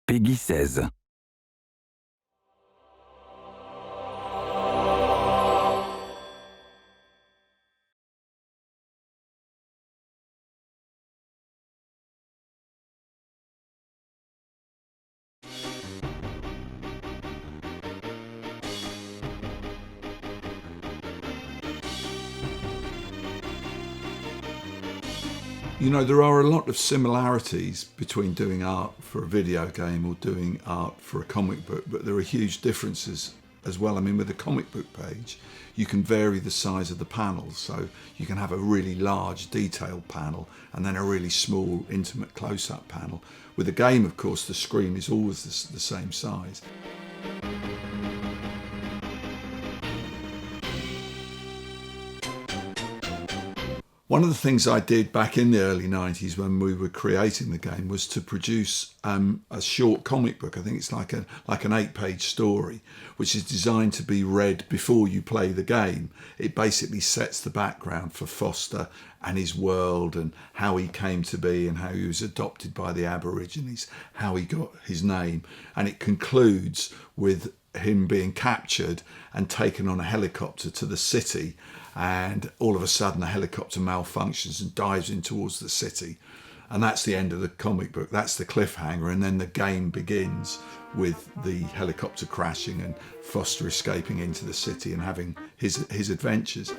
Peggy 16. You know, there are a lot of similarities between doing art for a video game or doing art for a comic book, but there are huge differences as well. I mean, with a comic book page, you can vary the size of the panels. So you can have a really large detailed panel and then a really small intimate close-up panel. With a game, of course, the screen is always the same size. One of the things I did back in the early 90s when we were creating the game was to produce a short comic book. I think it's like an 8-page story, which is designed to be read before you play the game. It basically sets the background for Foster and his world and how he came to be and how he was adopted by the Aborigines, how he got his name. And it concludes with him being captured and taken on a helicopter to the city, and all of a sudden the helicopter malfunctions and dives in towards the city, and that's the end of the comic book. That's the cliffhanger, and then the game begins with the helicopter crashing and Foster escaping into the city and having his adventures.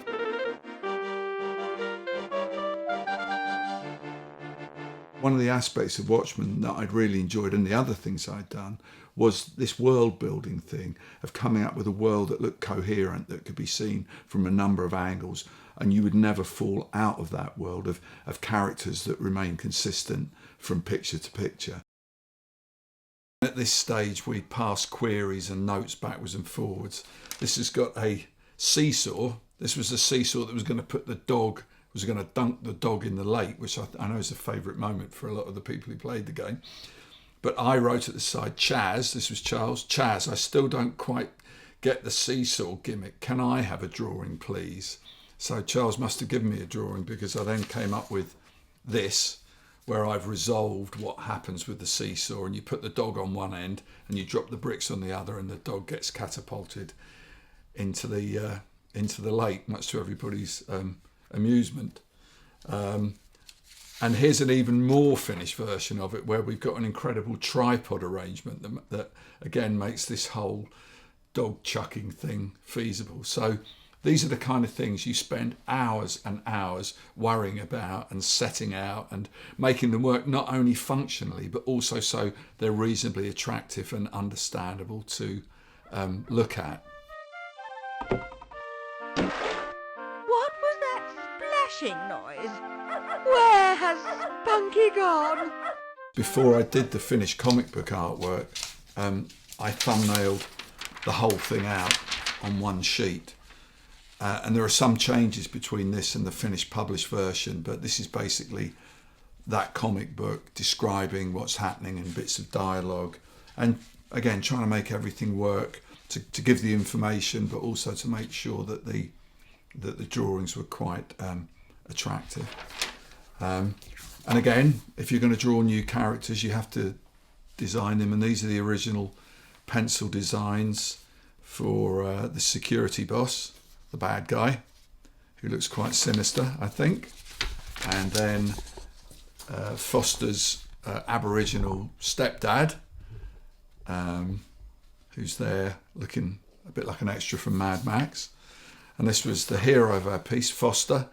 One of the aspects of Watchmen that I'd really enjoyed, and the other things I'd done, was this world building thing of coming up with a world that looked coherent, that could be seen from a number of angles, and you would never fall out of that world of characters that remain consistent from picture to picture. At this stage, we pass queries and notes backwards and forwards. This has got a seesaw. This was the seesaw that was going to dunk the dog in the lake, which I know is a favourite moment for a lot of the people who played the game. But I wrote at the side, Chaz, this was Charles, Chaz, I still don't quite get the seesaw gimmick. Can I have a drawing, please? So Charles must have given me a drawing, because I then came up with this, where I've resolved what happens with the seesaw, and you put the dog on one end and you drop the bricks on the other, and the dog gets catapulted into the lake, much to everybody's amusement. And here's an even more finished version of it, where we've got an incredible tripod arrangement that again makes this whole dog chucking thing feasible. So these are the kind of things you spend hours and hours worrying about and setting out and making them work, not only functionally but also so they're reasonably attractive and understandable to look at. What was that splashing noise? Where has Spunky gone? Before I did the finished comic book artwork, I thumbnailed the whole thing out on one sheet. And there are some changes between this and the finished published version, but this is basically that comic book describing what's happening in bits of dialogue. And again, trying to make everything work to give the information, but also to make sure that the drawings were quite attractive. And again, if you're going to draw new characters, you have to design them, and these are the original pencil designs for the security boss, the bad guy, who looks quite sinister, I think, and then Foster's Aboriginal stepdad, who's there looking a bit like an extra from Mad Max. And this was the hero of our piece, Foster,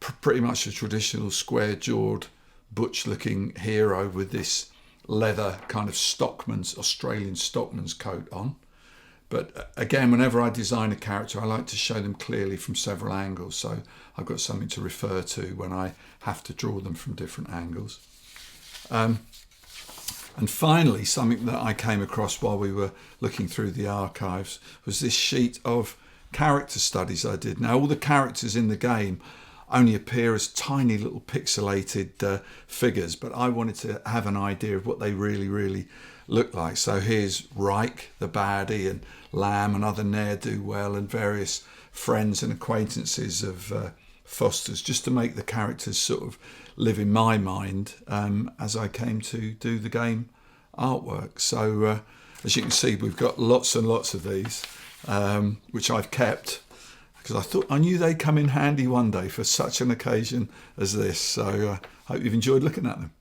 pretty much a traditional square-jawed, butch-looking hero with this leather kind of Australian stockman's coat on. But again, whenever I design a character, I like to show them clearly from several angles, so I've got something to refer to when I have to draw them from different angles. And finally, something that I came across while we were looking through the archives was this sheet of character studies I did. Now, all the characters in the game only appear as tiny little pixelated figures, but I wanted to have an idea of what they really look like. So here's Reich, the baddie, and Lamb, and other ne'er-do-well, and various friends and acquaintances of Foster's, just to make the characters sort of live in my mind as I came to do the game artwork. So as you can see, we've got lots and lots of these, which I've kept because I knew they'd come in handy one day for such an occasion as this. So I hope you've enjoyed looking at them.